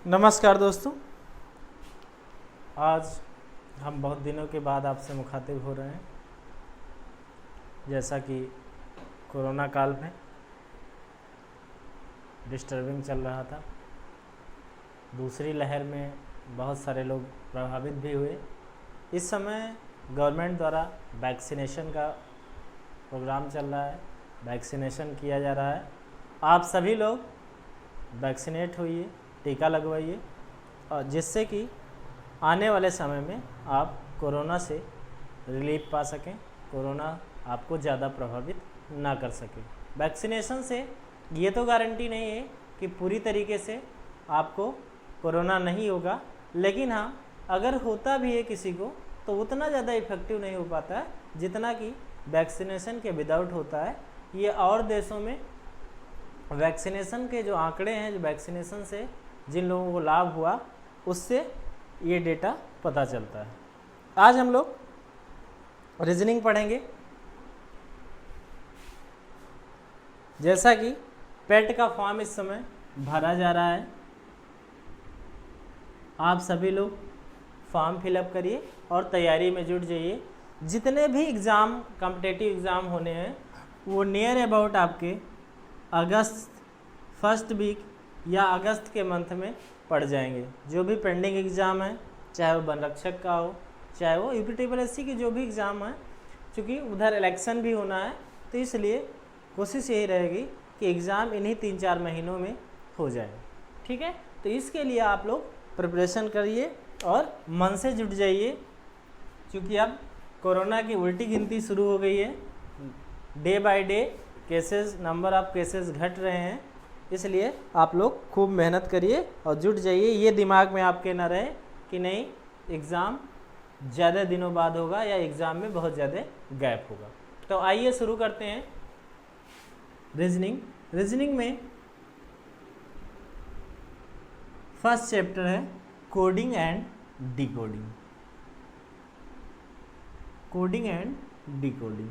नमस्कार दोस्तों। आज हम बहुत दिनों के बाद आपसे मुखातिब हो रहे हैं। जैसा कि कोरोना काल में डिस्टर्बिंग चल रहा था, दूसरी लहर में बहुत सारे लोग प्रभावित भी हुए। इस समय गवर्नमेंट द्वारा वैक्सीनेशन का प्रोग्राम चल रहा है, वैक्सीनेशन किया जा रहा है। आप सभी लोग वैक्सीनेट होइए, टीका लगवाइए, और जिससे कि आने वाले समय में आप कोरोना से रिलीफ पा सकें, कोरोना आपको ज़्यादा प्रभावित ना कर सके। वैक्सीनेशन से ये तो गारंटी नहीं है कि पूरी तरीके से आपको कोरोना नहीं होगा, लेकिन हाँ, अगर होता भी है किसी को तो उतना ज़्यादा इफेक्टिव नहीं हो पाता है जितना कि वैक्सीनेशन के विदाउट होता है। ये और देशों में वैक्सीनेशन के जो आंकड़े हैं, जो वैक्सीनेशन से जिन लोगों को लाभ हुआ, उससे ये डेटा पता चलता है। आज हम लोग रीजनिंग पढ़ेंगे। जैसा कि पेट का फॉर्म इस समय भरा जा रहा है, आप सभी लोग फॉर्म फिलअप करिए और तैयारी में जुट जाइए। जितने भी एग्ज़ाम, कॉम्पिटिटिव एग्ज़ाम होने हैं, वो नियर अबाउट आपके अगस्त फर्स्ट वीक या अगस्त के मंथ में पड़ जाएंगे। जो भी पेंडिंग एग्ज़ाम है, चाहे वो वन रक्षक का हो, चाहे वो यूपीटीपीएससी की जो भी एग्ज़ाम है, क्योंकि उधर इलेक्शन भी होना है, तो इसलिए कोशिश यही रहेगी कि एग्ज़ाम इन्हीं 3-4 महीनों में हो जाए। ठीक है, तो इसके लिए आप लोग प्रिपरेशन करिए और मन से जुट जाइए, क्योंकि अब कोरोना की उल्टी गिनती शुरू हो गई है। Day by day cases, number of cases घट रहे हैं, इसलिए आप लोग खूब मेहनत करिए और जुट जाइए। ये दिमाग में आपके ना रहे कि नहीं एग्ज़ाम ज़्यादा दिनों बाद होगा या एग्ज़ाम में बहुत ज़्यादा गैप होगा। तो आइए शुरू करते हैं रीजनिंग में फर्स्ट चैप्टर है coding and decoding. Coding and decoding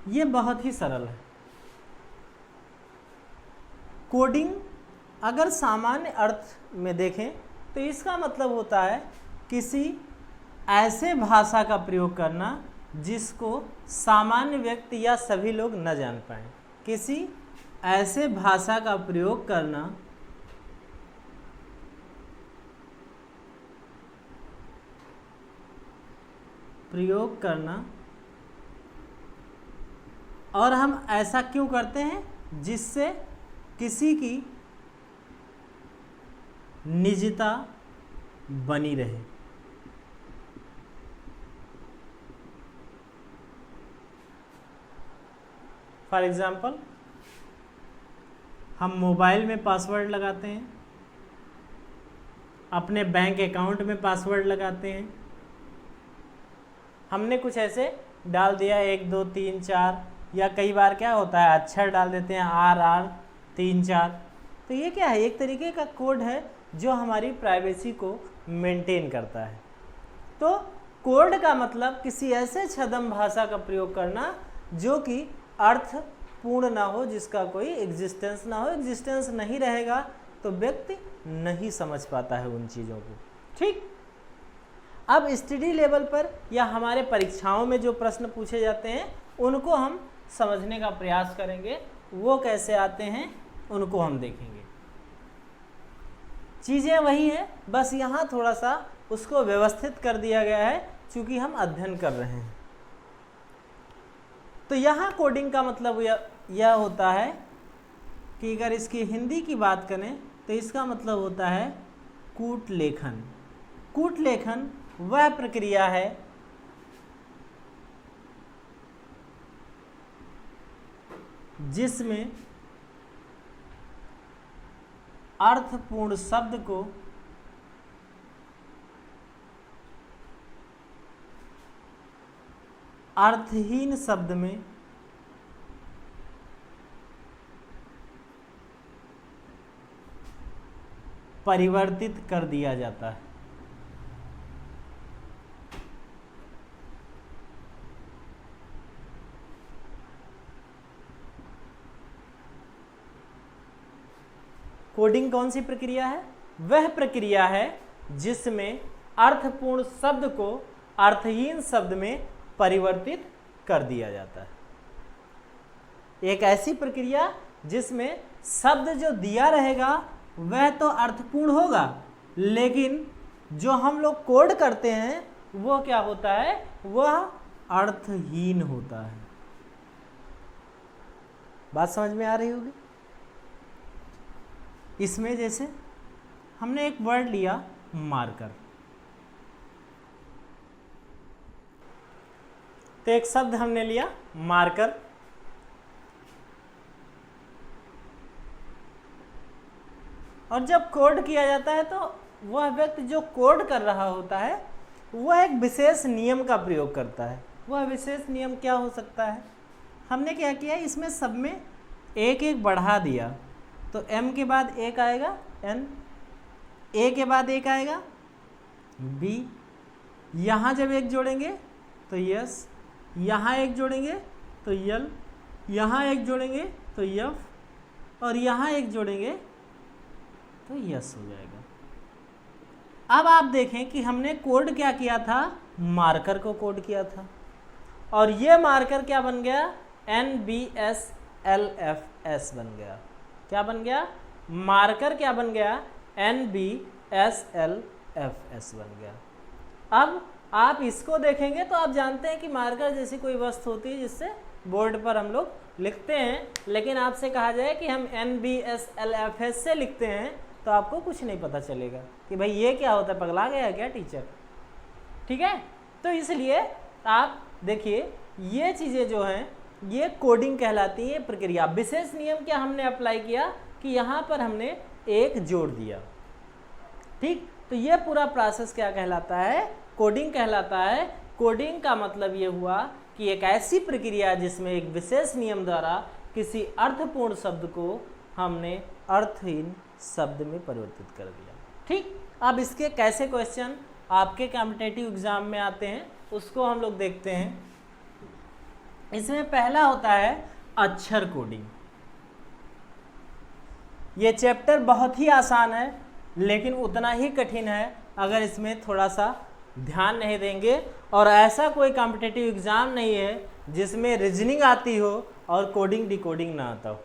ये बहुत ही सरल है। कोडिंग अगर सामान्य अर्थ में देखें तो इसका मतलब होता है किसी ऐसे भाषा का प्रयोग करना जिसको सामान्य व्यक्ति या सभी लोग न जान पाएं। किसी ऐसे भाषा का प्रयोग करना और हम ऐसा क्यों करते हैं? जिससे किसी की निजता बनी रहे। फॉर एग्जाम्पल, हम मोबाइल में पासवर्ड लगाते हैं, अपने बैंक अकाउंट में पासवर्ड लगाते हैं। हमने कुछ ऐसे डाल दिया 1 2 3 4, या कई बार क्या होता है अक्षर डाल देते हैं RR 3 4। तो ये क्या है? एक तरीके का कोड है जो हमारी प्राइवेसी को मेंटेन करता है। तो कोड का मतलब किसी ऐसे छद्म भाषा का प्रयोग करना जो कि अर्थ पूर्ण ना हो, जिसका कोई एग्जिस्टेंस ना हो। एग्जिस्टेंस नहीं रहेगा तो व्यक्ति नहीं समझ पाता है उन चीज़ों को। ठीक, अब स्टडी लेवल पर या हमारे परीक्षाओं में जो प्रश्न पूछे जाते हैं उनको हम समझने का प्रयास करेंगे। वो कैसे आते हैं उनको हम देखेंगे। चीज़ें वही हैं, बस यहाँ थोड़ा सा उसको व्यवस्थित कर दिया गया है क्योंकि हम अध्ययन कर रहे हैं। तो यहाँ कोडिंग का मतलब यह होता है कि अगर इसकी हिंदी की बात करें तो इसका मतलब होता है कूट लेखन। कूट लेखन वह प्रक्रिया है जिसमें अर्थपूर्ण शब्द को अर्थहीन शब्द में परिवर्तित कर दिया जाता है। कोडिंग कौन सी प्रक्रिया है? वह प्रक्रिया है जिसमें अर्थपूर्ण शब्द को अर्थहीन शब्द में परिवर्तित कर दिया जाता है। एक ऐसी प्रक्रिया जिसमें शब्द जो दिया रहेगा वह तो अर्थपूर्ण होगा, लेकिन जो हम लोग कोड करते हैं वो क्या होता है? वह अर्थहीन होता है। बात समझ में आ रही होगी? इसमें जैसे हमने एक वर्ड लिया मार्कर, तो एक शब्द हमने लिया मार्कर, और जब कोड किया जाता है तो वह व्यक्ति जो कोड कर रहा होता है वह एक विशेष नियम का प्रयोग करता है। वह विशेष नियम क्या हो सकता है? हमने क्या किया, इसमें सब में एक एक बढ़ा दिया, तो m के बाद एक आएगा n, a के बाद एक आएगा b, यहाँ जब एक जोड़ेंगे तो यस, यहाँ एक जोड़ेंगे तो यल, यहाँ एक जोड़ेंगे तो यफ, और यहाँ एक जोड़ेंगे तो यस हो जाएगा। अब आप देखें कि हमने कोड क्या किया था? मार्कर को कोड किया था, और ये मार्कर क्या बन गया? NBSLFS बन गया। क्या बन गया? मार्कर क्या बन गया? NBSLFS बन गया। अब आप इसको देखेंगे तो आप जानते हैं कि मार्कर जैसी कोई वस्तु होती है जिससे बोर्ड पर हम लोग लिखते हैं, लेकिन आपसे कहा जाए कि हम NBSLFS से लिखते हैं तो आपको कुछ नहीं पता चलेगा कि भाई ये क्या होता है, पगला गया क्या टीचर? ठीक है, तो इसलिए आप देखिए ये चीज़ें जो हैं ये कोडिंग कहलाती है प्रक्रिया। विशेष नियम क्या हमने अप्लाई किया कि यहाँ पर हमने एक जोड़ दिया। ठीक, तो ये पूरा प्रोसेस क्या कहलाता है? कोडिंग कहलाता है। कोडिंग का मतलब ये हुआ कि एक ऐसी प्रक्रिया जिसमें एक विशेष नियम द्वारा किसी अर्थपूर्ण शब्द को हमने अर्थहीन शब्द में परिवर्तित कर दिया। ठीक, अब इसके कैसे क्वेश्चन आपके कॉम्पिटिटिव एग्जाम में आते हैं उसको हम लोग देखते हैं। इसमें पहला होता है अक्षर कोडिंग। ये चैप्टर बहुत ही आसान है लेकिन उतना ही कठिन है अगर इसमें थोड़ा सा ध्यान नहीं देंगे, और ऐसा कोई कॉम्पिटिटिव एग्जाम नहीं है जिसमें रीजनिंग आती हो और कोडिंग डिकोडिंग ना आता हो।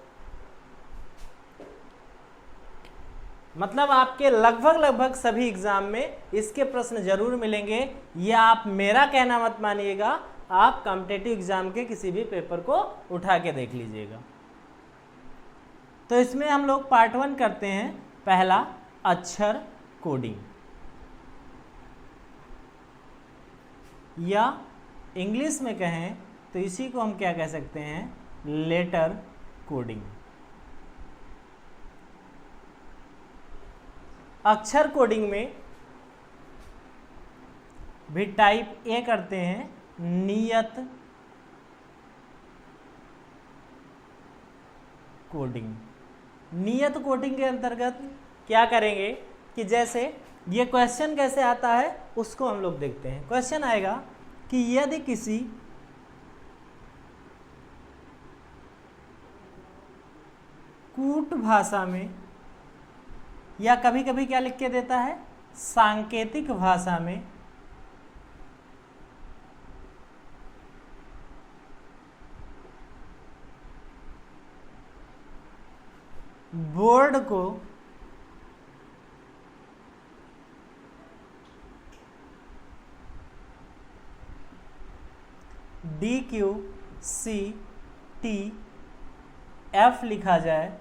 मतलब आपके लगभग सभी एग्जाम में इसके प्रश्न जरूर मिलेंगे। ये आप मेरा कहना मत मानिएगा, आप कॉम्पिटिटिव एग्जाम के किसी भी पेपर को उठा के देख लीजिएगा। तो इसमें हम लोग पार्ट 1 करते हैं। पहला अक्षर कोडिंग, या इंग्लिश में कहें तो इसी को हम क्या कह सकते हैं? Letter coding. अक्षर कोडिंग में भी टाइप ए करते हैं, नियत कोडिंग। नियत कोडिंग के अंतर्गत क्या करेंगे कि जैसे ये क्वेश्चन कैसे आता है उसको हम लोग देखते हैं। क्वेश्चन आएगा कि यदि किसी कूट भाषा में, या कभी कभी क्या लिख के देता है? सांकेतिक भाषा में बोर्ड को DQCTF लिखा जाए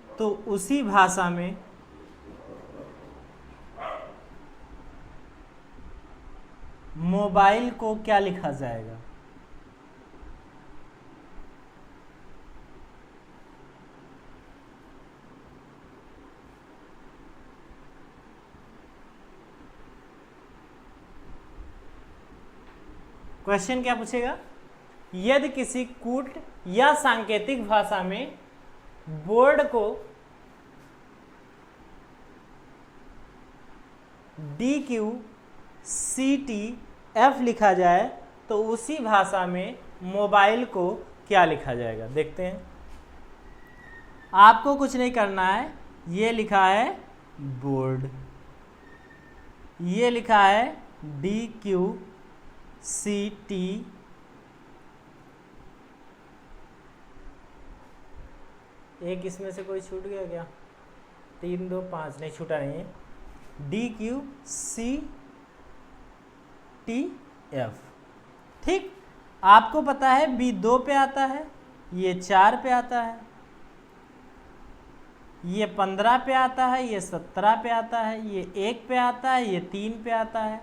तो उसी भाषा में मोबाइल को क्या लिखा जाएगा? क्वेश्चन क्या पूछेगा? यदि किसी कूट या सांकेतिक भाषा में बोर्ड को DQCTF लिखा जाए तो उसी भाषा में मोबाइल को क्या लिखा जाएगा, देखते हैं। आपको कुछ नहीं करना है, ये लिखा है बोर्ड, ये लिखा है DQCT, एक इसमें से कोई छूट गया क्या, 3 2 5 नहीं छूटा नहीं है, DQCTF। ठीक, आपको पता है B 2 पे आता है, ये 4 पे आता है, ये 15 पे आता है, ये 17 पे आता है, ये 1 पे आता है, ये 3 पे आता है,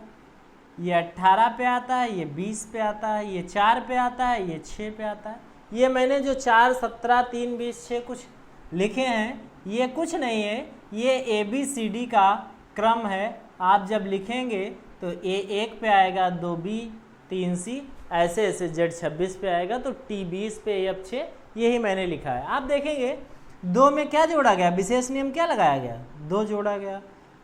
ये 18 पे आता है, ये 20 पे आता है, ये 4 पे आता है, ये 6 पे आता है। ये मैंने जो 4 17 3 20 6 कुछ लिखे हैं, ये कुछ नहीं है, ये ABCD का क्रम है। आप जब लिखेंगे तो A 1 पे आएगा, 2 B 3 C, ऐसे ऐसे Z 26 पे आएगा, तो T 20 पे F 6, यही मैंने लिखा है। आप देखेंगे 2 में क्या जोड़ा गया, विशेष नियम क्या लगाया गया, 2 जोड़ा गया।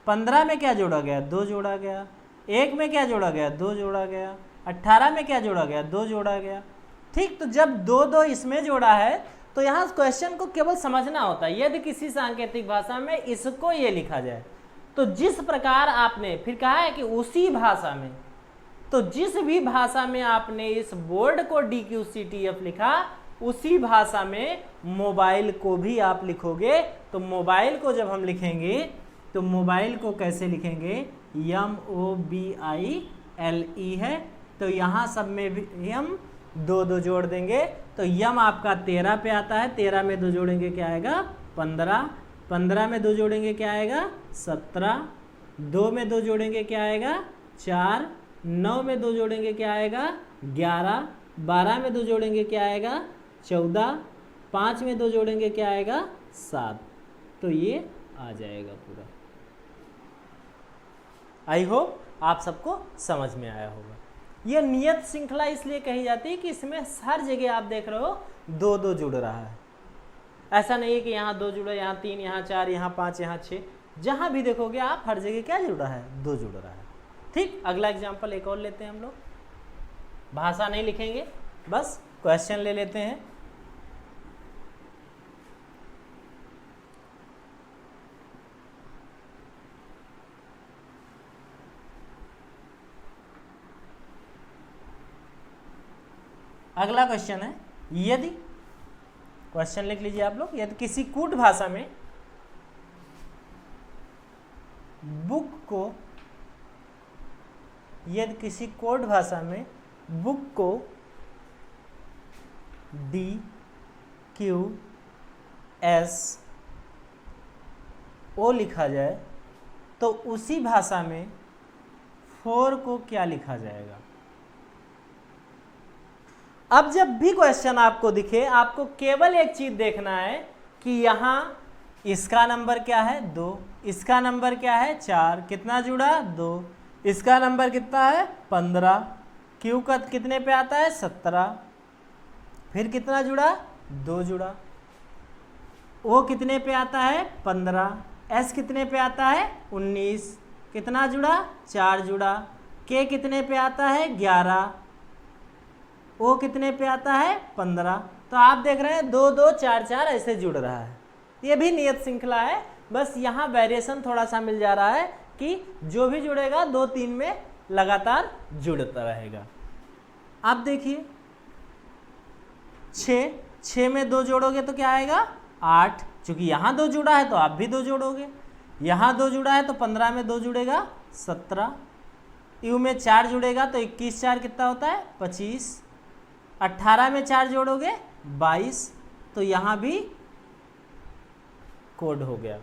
15 में क्या जोड़ा गया, 2 जोड़ा गया। 1 में क्या जोड़ा गया, 2 जोड़ा गया। 18 में क्या जोड़ा गया, 2 जोड़ा गया। ठीक, तो जब 2 2 इसमें जोड़ा है तो यहाँ क्वेश्चन को केवल समझना होता है। यदि किसी सांकेतिक भाषा में इसको ये लिखा जाए तो जिस प्रकार आपने फिर कहा है कि उसी भाषा में, तो जिस भी भाषा में आपने इस बोर्ड को DQCTF लिखा, उसी भाषा में मोबाइल को भी आप लिखोगे। तो मोबाइल को जब हम लिखेंगे तो मोबाइल को कैसे लिखेंगे, MOBILE है, तो यहाँ सब में भी हम 2 2 जोड़ देंगे, तो यम आपका 13 पे आता है, 13 में 2 जोड़ेंगे क्या आएगा, 15, 15 में 2 जोड़ेंगे क्या आएगा, 17, 2 में 2 जोड़ेंगे क्या आएगा, 4, 9 में 2 जोड़ेंगे क्या आएगा, 11, 12 में 2 जोड़ेंगे क्या आएगा, 14, 5 में 2 जोड़ेंगे क्या आएगा, 7। तो ये आ जाएगा पूरा। आई होप आप सबको समझ में आया होगा। ये नियत श्रृंखला इसलिए कही जाती है कि इसमें हर जगह आप देख रहे हो 2 2 जुड़ रहा है। ऐसा नहीं है कि यहाँ 2 जुड़ा, यहाँ 3, यहाँ 4, यहाँ 5, यहाँ 6, जहाँ भी देखोगे आप हर जगह क्या जुड़ा है, 2 जुड़ रहा है। ठीक, अगला एग्जाम्पल एक और लेते हैं हम लोग। भाषा नहीं लिखेंगे, बस क्वेश्चन ले लेते हैं। अगला क्वेश्चन है, यदि, क्वेश्चन लिख लीजिए आप लोग, यदि किसी कूट भाषा में बुक को, यदि किसी कोड भाषा में बुक को DQSO लिखा जाए तो उसी भाषा में 4 को क्या लिखा जाएगा। अब जब भी क्वेश्चन आपको दिखे, आपको केवल एक चीज देखना है कि यहाँ इसका नंबर क्या है, 2, इसका नंबर क्या है, 4, कितना जुड़ा, 2, इसका नंबर कितना है, 15, क्यू का कितने पे आता है, 17, फिर कितना जुड़ा, 2 जुड़ा, ओ कितने पे आता है, 15, एस कितने पे आता है, 19, कितना जुड़ा, 4 जुड़ा, के कितने पे आता है, 11, ओ कितने पे आता है, 15। तो आप देख रहे हैं 2 2 4 4 ऐसे जुड़ रहा है। ये भी नियत श्रृंखला है, बस यहाँ वेरिएशन थोड़ा सा मिल जा रहा है कि जो भी जुड़ेगा 2 3 में लगातार जुड़ता रहेगा। आप देखिए 6 में 2 जोड़ोगे तो क्या आएगा, 8, चूंकि यहाँ 2 जुड़ा है तो आप भी 2 जोड़ोगे, यहाँ 2 जुड़ा है तो 15 में 2 जुड़ेगा 17, यू में 4 जुड़ेगा तो 21 4 कितना होता है, 25, 18 में 4 जोड़ोगे 22, तो यहाँ भी कोड हो गया।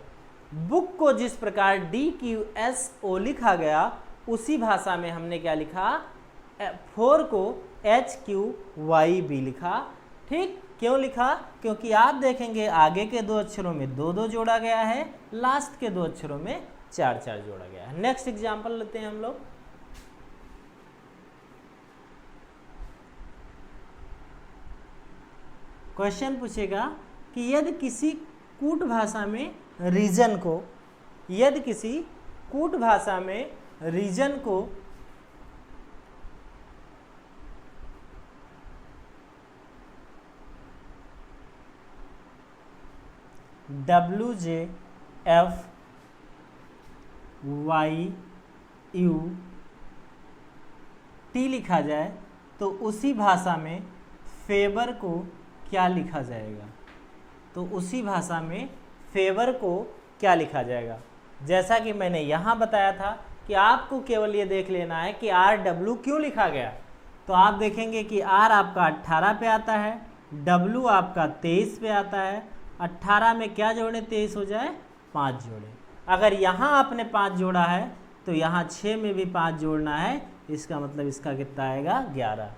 बुक को जिस प्रकार DQSO लिखा गया, उसी भाषा में हमने क्या लिखा, 4 को HQYB लिखा। ठीक, क्यों लिखा, क्योंकि आप देखेंगे आगे के 2 अक्षरों में 2 2 जोड़ा गया है, लास्ट के 2 अक्षरों में 4 4 जोड़ा गया है। नेक्स्ट एग्जाम्पल लेते हैं हम लोग। क्वेश्चन पूछेगा कि यदि किसी कूट भाषा में रीजन को, यदि किसी कूट भाषा में रीजन को WJFYUT लिखा जाए तो उसी भाषा में फेवर को क्या लिखा जाएगा? तो उसी भाषा में फेवर को क्या लिखा जाएगा? जैसा कि मैंने यहाँ बताया था कि आपको केवल ये देख लेना है कि RW क्यों लिखा गया। तो आप देखेंगे कि R आपका 18 पे आता है, W आपका 23 पे आता है। 18 में क्या जोड़े 23 हो जाए? 5 जोड़े। अगर यहाँ आपने 5 जोड़ा है तो यहाँ 6 में भी 5 जोड़ना है, इसका मतलब इसका कितना आएगा? 11।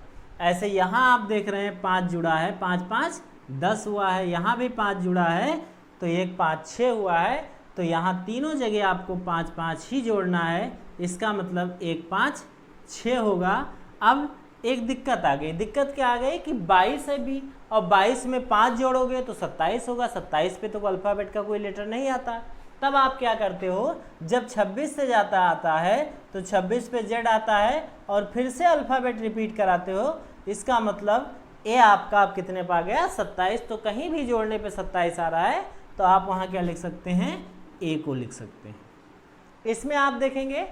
ऐसे यहाँ आप देख रहे हैं 5 जुड़ा है, 5 5 10 हुआ है, यहाँ भी 5 जुड़ा है तो 1 5 6 हुआ है। तो यहाँ तीनों जगह आपको 5 5 ही जोड़ना है, इसका मतलब 1 5 6 होगा। अब एक दिक्कत आ गई। दिक्कत क्या आ गई कि 22 है भी, और 22 में 5 जोड़ोगे तो 27 होगा। 27 पे तो अल्फ़ाबेट का कोई लेटर नहीं आता। तब आप क्या करते हो, जब 26 से जाता आता है तो 26 पे Z आता है और फिर से अल्फ़ाबेट रिपीट कराते हो। इसका मतलब ए आपका आप कितने पा गया? 27। तो कहीं भी जोड़ने पे 27 आ रहा है तो आप वहाँ क्या लिख सकते हैं? ए को लिख सकते हैं। इसमें आप देखेंगे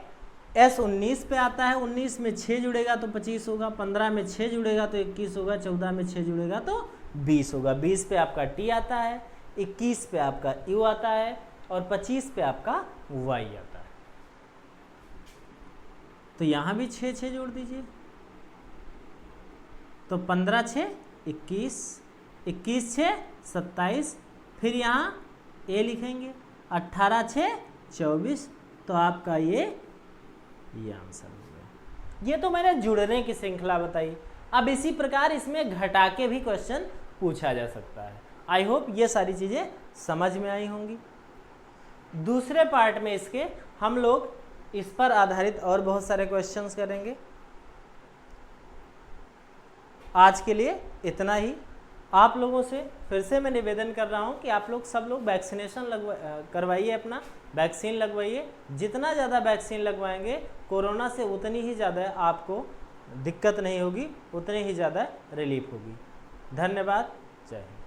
S 19 पे आता है, 19 में 6 जुड़ेगा तो 25 होगा, 15 में 6 जुड़ेगा तो 21 होगा, 14 में 6 जुड़ेगा तो 20 होगा। 20 पे आपका T आता है, 21 पे आपका U आता है और 25 पे आपका Y आता है। तो यहाँ भी 6 6 जोड़ दीजिए। तो 15 6 21, 21 6 27, फिर यहाँ A लिखेंगे, 18 6 24। तो आपका ये आंसर हो गया। ये तो मैंने जुड़ने की श्रृंखला बताई। अब इसी प्रकार इसमें घटा के भी क्वेश्चन पूछा जा सकता है। आई होप ये सारी चीज़ें समझ में आई होंगी। दूसरे पार्ट में इसके हम लोग इस पर आधारित और बहुत सारे क्वेश्चंस करेंगे। आज के लिए इतना ही। आप लोगों से फिर से मैं निवेदन कर रहा हूँ कि आप लोग सब लोग वैक्सीनेशन करवाइए, अपना वैक्सीन लगवाइए। जितना ज़्यादा वैक्सीन लगवाएंगे कोरोना से उतनी ही ज़्यादा आपको दिक्कत नहीं होगी, उतनी ही ज़्यादा रिलीफ होगी। धन्यवाद। जय हिंद।